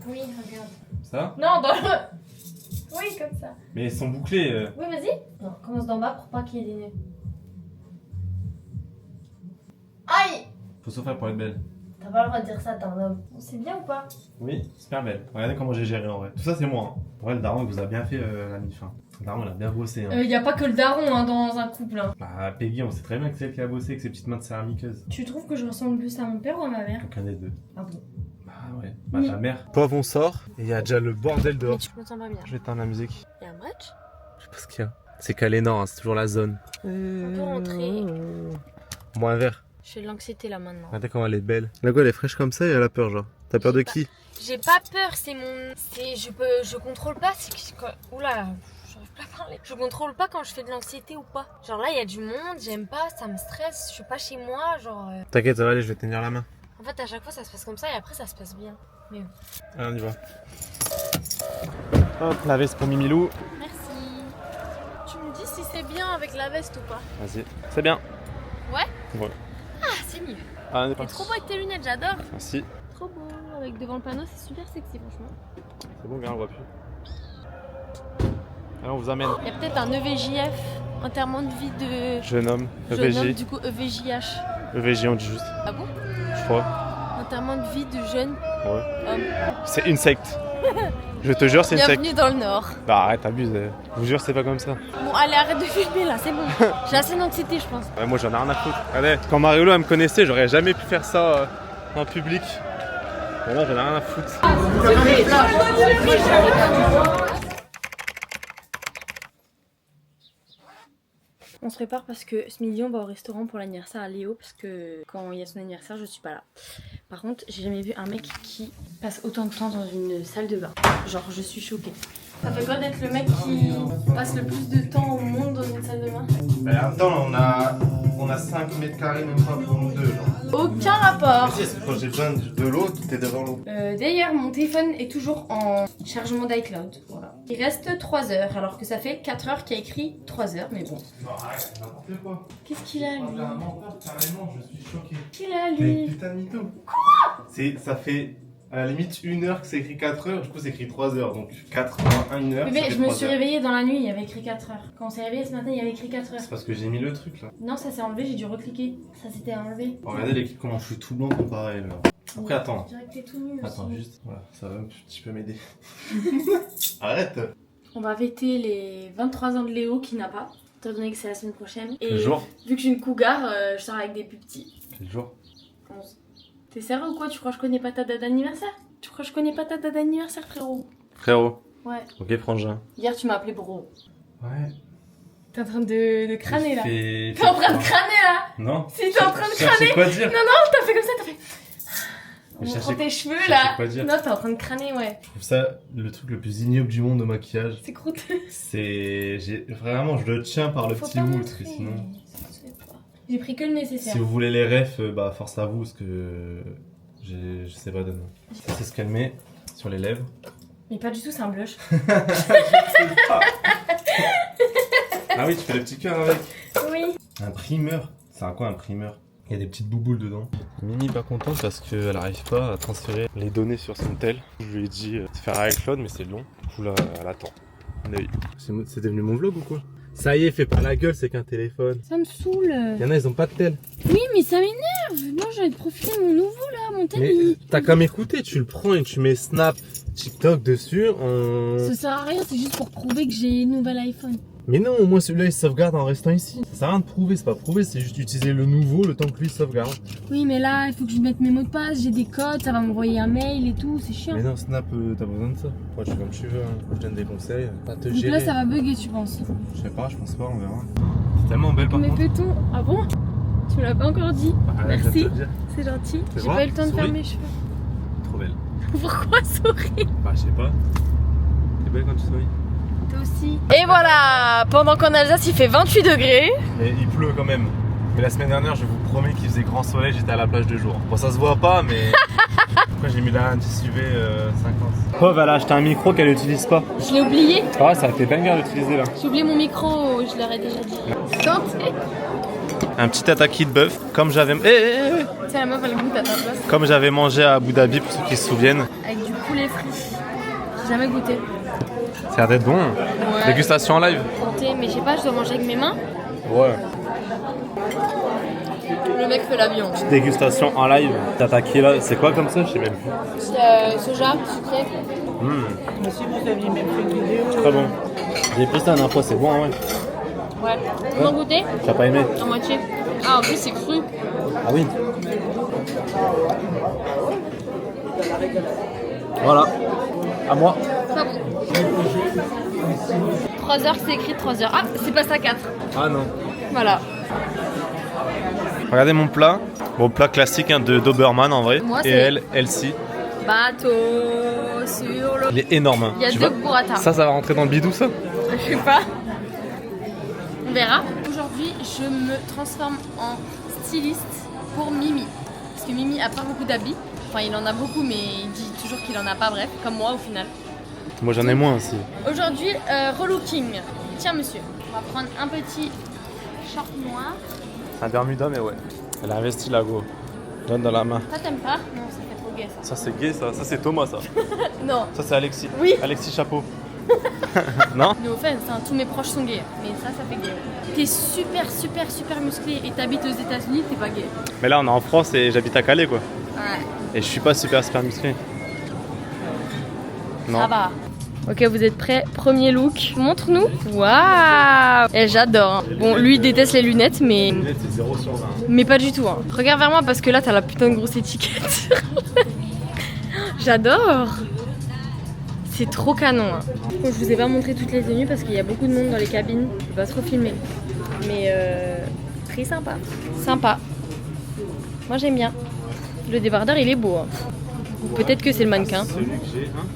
Oui, regarde. Ça? Non, dans le... Oui, comme ça. Mais ils sont bouclés. Oui, vas-y. Non, commence d'en bas pour pas qu'il y ait des nœuds. Aïe! Faut souffrir pour être belle. T'as pas le droit de dire ça, t'es un homme. C'est bien ou pas? Oui, super belle. Regardez comment j'ai géré en vrai. Tout ça, c'est moi. Hein. En vrai, le daron, il vous a bien fait la mif. Hein. Le daron, il a bien bossé. Hein. Y a pas que le daron hein, dans un couple. Hein. Bah, Peggy, on sait très bien que c'est elle qui a bossé avec ses petites mains de céramiqueuse. Tu trouves que je ressemble plus à mon père ou à ma mère? Aucun des deux. Ah bon? Bah, ouais. Bah, ta mère. Pauvre, on sort et il y a déjà le bordel dehors. Tu me sens pas bien. Je vais éteindre la musique. Y'a un match? Je sais pas ce qu'il y a. C'est Calénor, hein, c'est toujours la zone. On peut rentrer. Bon, un verre. Je fais de l'anxiété là maintenant. Regardez comment elle est belle. La quoi, elle est fraîche comme ça et elle a peur, genre. T'as peur de qui? J'ai pas peur, c'est mon... Je contrôle pas, c'est que... Oula, j'arrive pas à parler. Je contrôle pas quand je fais de l'anxiété ou pas. Genre là, il y a du monde, j'aime pas, ça me stresse, je suis pas chez moi, genre... T'inquiète, ça va aller, je vais te tenir la main. En fait, à chaque fois, ça se passe comme ça et après, ça se passe bien. Mais bon. Allez, on y va. Hop, la veste pour Mimilou. Merci. Tu me dis si c'est bien avec la veste ou pas? Vas-y. C'est bien. Ouais? Ouais. Ah, c'est mieux. Ah, on est T'es parti. trop beau avec tes lunettes, j'adore. Merci. Trop beau, avec devant le panneau, c'est super sexy, franchement. C'est bon, viens, on voit plus. Allez, on vous amène. Il y a peut-être un EVJF, enterrement de vie de... Jeune homme, Jeune homme, EVJ. du coup EVJH. EVJ, on dit juste. Ah bon? Je crois. Enterrement de vie de jeune Ouais. homme. C'est une secte. Je te jure, c'est une secte. Bienvenue dans le Nord. Bah arrête, abuse. Je vous jure, c'est pas comme ça. Bon, allez, arrête de filmer là, c'est bon. J'ai assez d'anxiété, je pense. Ouais, moi, j'en ai rien à foutre. Regardez, quand Mariolo, elle me connaissait, j'aurais jamais pu faire ça en public. Maintenant, j'en ai rien à foutre. On se prépare parce que ce midi on va au restaurant pour l'anniversaire à Léo parce que quand il y a son anniversaire je suis pas là. Par contre j'ai jamais vu un mec qui passe autant de temps dans une salle de bain. Genre je suis choquée. Ça fait quoi d'être le mec qui passe le plus de temps au monde dans une salle de bain? Mais en même temps, on a 5 mètres carrés même pas pour nous deux. Genre. Aucun rapport. Si, quand j'ai besoin de l'eau, t'es devant l'eau. D'ailleurs mon téléphone est toujours en chargement d'iCloud. Voilà. Il reste 3 heures alors que ça fait 4 heures qu'il y a écrit 3 heures mais bon. Non, arrête, n'importe quoi. Qu'est-ce qu'il a lui? J'ai un menteur, carrément, je suis choqué. Qu'il a Mais lui? putain de mytho. Quoi? Ça fait à la limite 1 heure que c'est écrit 4 heures, du coup c'est écrit 3 heures, donc 4 moins 1 heure. Mais ça fait je me 3 suis heures. réveillée dans la nuit, il y avait écrit 4 heures. Quand on s'est réveillé ce matin, il y avait écrit 4 heures. C'est parce que j'ai mis le truc là. Non, ça s'est enlevé, j'ai dû recliquer. Ça s'était enlevé. Bon, regardez l'équipe comment je suis tout blanc comparé là. Après attends. Je dirais que t'es tout nu aussi. Attends juste, voilà, ça va un petit peu m'aider. Arrête. On va fêter les 23 ans de Léo qui n'a pas, étant donné que c'est la semaine prochaine. Et Quel jour? vu que j'ai une cougar, je sors avec des plus petits. Quel jour? 11. T'es sérieux ou quoi? Tu crois que je connais pas ta date d'anniversaire? Tu crois que je connais pas ta date d'anniversaire, frérot? Frérot. Ouais. Ok, frangin. Hier, tu m'as appelé bro. Ouais. T'es en train de crâner là. Fait... T'es en train de crâner là. Non. Si t'es en train de Je cherchais crâner. quoi dire? T'as fait comme ça, t'as fait. En Mais montrant cherchez- tes cheveux cherchez là. quoi dire. Non, t'es en train de crâner, ouais. Je trouve ça le truc le plus ignoble du monde de maquillage. C'est croûte. C'est... Vraiment, je le tiens par le Faut petit pas bout, montrer. parce que sinon... Ça se fait pas. J'ai pris que le nécessaire. Si vous voulez les refs, bah force à vous, parce que... je sais pas donner. Ça, c'est ce qu'elle met sur les lèvres. Mais pas du tout, c'est un blush. Ah oui, tu fais le petit cœur avec. Oui. Un primeur. C'est un quoi un primeur? Il y a des petites bouboules dedans. Mimi pas contente parce qu'elle arrive pas à transférer les données sur son tel. Je lui ai dit de faire avec Claude mais c'est long. Du coup là, elle attend. Oui. C'est devenu mon vlog ou quoi? Ça y est, fais pas la gueule, c'est qu'un téléphone. Ça me saoule. Il y en a, ils ont pas de tel. Oui, mais ça m'énerve. Moi, j'ai envie de profiter de mon nouveau là, mon tel. Mais t'as qu'à m'écouter, tu le prends et tu mets Snap, TikTok dessus. Ça sert à rien, c'est juste pour prouver que j'ai une nouvelle iPhone. Mais non, au moins celui-là il sauvegarde en restant ici. Ça sert à rien de prouver, c'est pas prouver, c'est juste utiliser le nouveau le temps que lui sauvegarde. Oui, mais là, il faut que je mette mes mots de passe, j'ai des codes, ça va m'envoyer un mail et tout, c'est chiant. Mais non, Snap, t'as besoin de ça. Moi, tu fais comme tu veux, hein. Je donne des conseils, pas te Donc gérer. là, ça va bugger, tu penses? Je sais pas, je pense pas, on verra. C'est tellement belle par Mais contre. peut-on? Ah bon? Tu me l'as pas encore dit. Ah, Merci. je viens de te le dire. C'est gentil. Fais J'ai voir, pas eu le temps de faire souris. mes cheveux. Trop belle. Pourquoi sourire? Bah, je sais pas. T'es belle quand tu souris. Toi aussi. Et voilà, pendant qu'en Alsace il fait 28 degrés. Mais il pleut quand même. Mais la semaine dernière, je vous promets qu'il faisait grand soleil, j'étais à la plage 2 jours. Bon, ça se voit pas, mais. Pourquoi j'ai mis la UV 50. Pauvre, elle a acheté un micro qu'elle n'utilise pas. Je l'ai oublié. Ah, ça a été banger d'utiliser là. J'ai oublié mon micro, je leur ai déjà dit. Santé. Un petit tataki de bœuf, comme j'avais. Tiens, la meuf elle goûte à ta place. Comme j'avais mangé à Abu Dhabi, pour ceux qui se souviennent. Avec du poulet frit. J'ai jamais goûté. Ça a l'air d'être bon. Ouais. Dégustation en live. Santé, mais je sais pas, je dois manger avec mes mains. Ouais. Le mec fait la viande. Dégustation en live. Tataki là, c'est quoi comme ça? Je sais même plus. C'est soja, sucré. Si vous aviez même fait une vidéo. Très bon. J'ai pris ça la dernière fois, c'est bon, hein, ouais. Ouais. Vous en goûtez? T'as pas aimé? À moitié. Ah, en plus c'est cru. Ah oui. Voilà. À moi. Pas bon. 3 heures, c'est écrit 3 heures. Ah, c'est passé à 4. Ah non. Voilà. Regardez mon plat. Bon, plat classique hein, de Doberman en vrai. Moi, et c'est- elle, Elsie. Bateau sur le... Il est énorme. Hein. Il y a Tu deux vois burrata. Ça va rentrer dans le bidou ça? Je sais pas. On verra. Aujourd'hui, je me transforme en styliste pour Mimi. Parce que Mimi a pas beaucoup d'habits. Enfin, il en a beaucoup, mais il dit toujours qu'il en a pas, bref. Comme moi, au final. Moi j'en ai moins aussi. Aujourd'hui, relooking. Tiens, monsieur. On va prendre un petit short noir. C'est un Bermuda, mais ouais. Elle a investi là, go. Donne dans la main. Ça, t'aimes pas? Non, ça fait trop gay, ça. Ça c'est gay, ça. Ça c'est Thomas, ça. Non. Ça c'est Alexis. Oui. Alexis Chapeau. Non? No offense, hein, tous mes proches sont gays. Mais ça fait gay. T'es super musclé et t'habites aux États-Unis, t'es pas gay. Mais là on est en France et j'habite à Calais quoi. Ouais. Et je suis pas super musclé. Non. Ça va. Ok, vous êtes prêts? Premier look. Montre-nous. Waouh! Eh, j'adore. Hein. Bon, lui il déteste les lunettes, mais. Les lunettes c'est 0 sur 20. Mais pas du tout. Hein. Regarde vers moi parce que là t'as la putain de grosse étiquette. J'adore. C'est trop canon. Hein. Bon, je vous ai pas montré toutes les tenues parce qu'il y a beaucoup de monde dans les cabines. Je peux pas trop filmer. Mais très sympa. Sympa. Moi j'aime bien. Le débardeur il est beau. Hein. Ou peut-être que c'est le mannequin. Celui que j'ai, hein.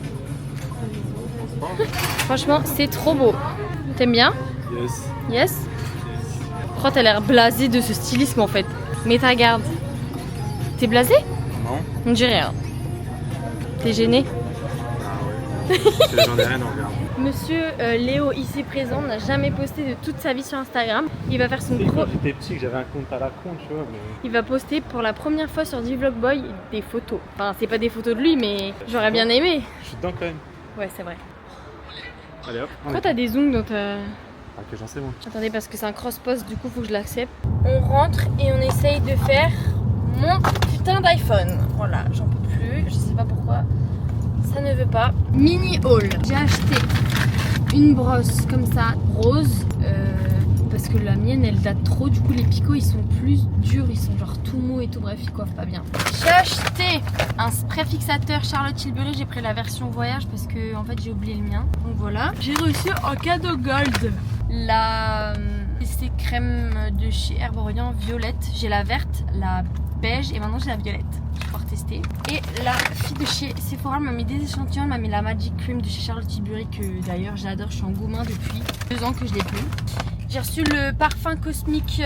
Franchement, c'est trop beau. T'aimes bien? Yes. Yes? Oh, t'as l'air blasé de ce stylisme en fait. Mais ta garde. T'es blasé? Non. On dirait rien. T'es gêné? J'en ai rien à regarder. Monsieur Léo, ici présent, n'a jamais posté de toute sa vie sur Instagram. Il va faire son Quand j'étais petit, que j'avais un compte à la con, tu vois. Mais... Il va poster pour la première fois sur The Vlog Boy des photos. Enfin, c'est pas des photos de lui, mais j'aurais bien aimé. Je suis dedans quand même. Ouais, c'est vrai. Allez hop. Pourquoi t'as des zooms dans ta... Ah, que j'en sais bon. Attendez, parce que c'est un cross-post, du coup, faut que je l'accepte. On rentre et on essaye de faire mon putain d'iPhone. Voilà, j'en peux plus, je sais pas pourquoi. Ça ne veut pas. Mini haul. J'ai acheté une brosse comme ça, rose. Parce que la mienne, elle date trop. Du coup, les picots, ils sont plus durs. Ils sont genre tout mous et tout. Bref, ils coiffent pas bien. J'ai acheté un spray fixateur Charlotte Tilbury. J'ai pris la version voyage parce que, en fait, j'ai oublié le mien. Donc voilà. J'ai reçu en cadeau gold la CC crème de chez Herborian violette. J'ai la verte, la beige et maintenant j'ai la violette. Je vais pouvoir tester. Et la fille de chez Sephora m'a mis des échantillons. Elle m'a mis la Magic Cream de chez Charlotte Tilbury que d'ailleurs j'adore. Je suis en gourmand depuis 2 ans que je l'ai plus. J'ai reçu le parfum Cosmic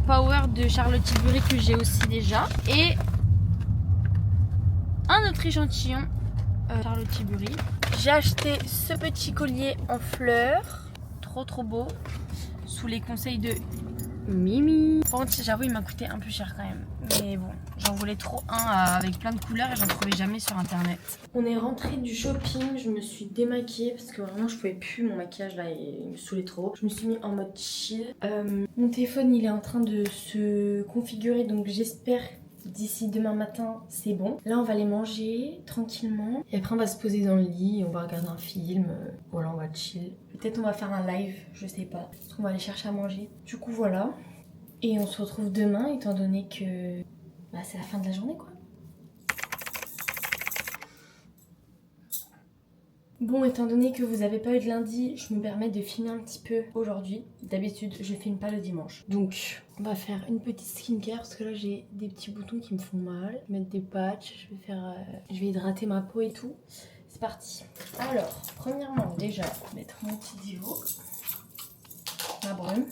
Power de Charlotte Tilbury que j'ai aussi déjà. Et un autre échantillon Charlotte Tilbury. J'ai acheté ce petit collier en fleurs. Trop beau. Sous les conseils de Mimi. Par contre, j'avoue, il m'a coûté un peu cher quand même. Mais bon, j'en voulais trop un avec plein de couleurs et j'en trouvais jamais sur internet. On est rentré du shopping, je me suis démaquillée parce que vraiment je pouvais plus, mon maquillage là il me saoulait trop. Je me suis mis en mode chill. Mon téléphone il est en train de se configurer donc j'espère d'ici demain matin c'est bon. Là on va aller manger tranquillement et après on va se poser dans le lit, on va regarder un film, voilà on va chill. Peut-être on va faire un live, je sais pas. On va aller chercher à manger. Du coup voilà. Et on se retrouve demain étant donné que bah, c'est la fin de la journée quoi. Bon, étant donné que vous n'avez pas eu de lundi, je me permets de filmer un petit peu aujourd'hui. D'habitude, je filme pas le dimanche. Donc, on va faire une petite skincare parce que là, j'ai des petits boutons qui me font mal. Mettre des patchs, je vais hydrater ma peau et tout. C'est c'est parti. Alors, premièrement, déjà, mettre mon petit divo, ma brume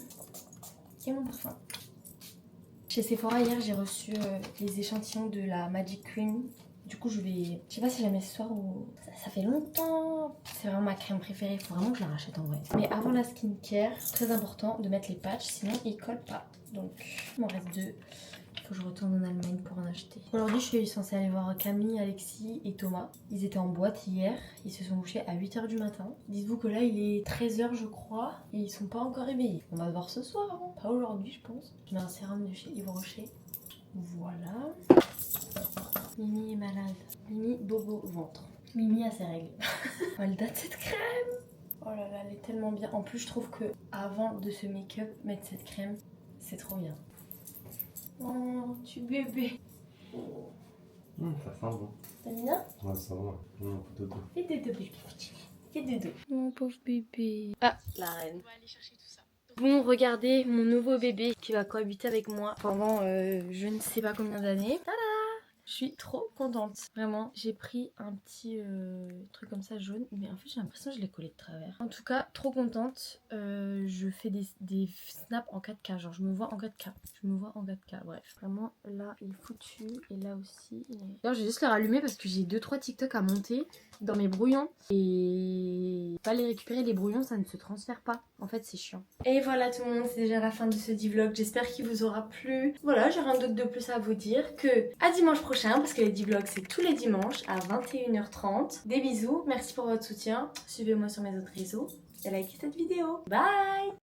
et mon parfum. Chez Sephora, hier, j'ai reçu les échantillons de la Magic Cream. Du coup, je sais pas si je la mets ce soir ou... Ça fait longtemps. C'est vraiment ma crème préférée. Il faut vraiment que je la rachète en vrai. Mais avant la skincare, très important de mettre les patchs, sinon ils collent pas. Donc, il m'en reste 2. Il faut que je retourne en Allemagne pour en acheter. Aujourd'hui, je suis censée aller voir Camille, Alexis et Thomas. Ils étaient en boîte hier. Ils se sont couchés à 8h du matin. Dites-vous que là, il est 13h, je crois. Et ils sont pas encore réveillés. On va voir ce soir, hein. Pas aujourd'hui, je pense. Je mets un sérum de chez Yves Rocher. Voilà. Mimi est malade. Mimi, bobo, ventre. Mimi a ses règles. Oh, elle date cette crème. Oh là là, elle est tellement bien. En plus, je trouve que avant de se make-up, mettre cette crème, c'est trop bien. Oh, tu bébé. Ça sent bon. T'as mis là? Ouais, ça va. Dodo. Fais dodo, bébé. Fais dodo. Mon pauvre bébé. Ah, la reine. On va aller chercher tout ça. Bon, regardez mon nouveau bébé qui va cohabiter avec moi pendant je ne sais pas combien d'années. Tada! Je suis trop contente. Vraiment, j'ai pris un petit truc comme ça jaune. Mais en fait, j'ai l'impression que je l'ai collé de travers. En tout cas, trop contente. Je fais des snaps en 4K. Genre, je me vois en 4K. Je me vois en 4K. Bref, vraiment, là, il est foutu. Et là aussi. D'ailleurs, je vais juste le rallumer parce que j'ai 2-3 TikTok à monter dans mes brouillons. Et pas les récupérer. Les brouillons, ça ne se transfère pas. En fait, c'est chiant. Et voilà tout le monde, c'est déjà la fin de ce D-vlog. J'espère qu'il vous aura plu. Voilà, j'ai rien d'autre de plus à vous dire que à dimanche prochain. Parce que les D-vlogs c'est tous les dimanches à 21h30. Des bisous, merci pour votre soutien. Suivez-moi sur mes autres réseaux et likez cette vidéo. Bye!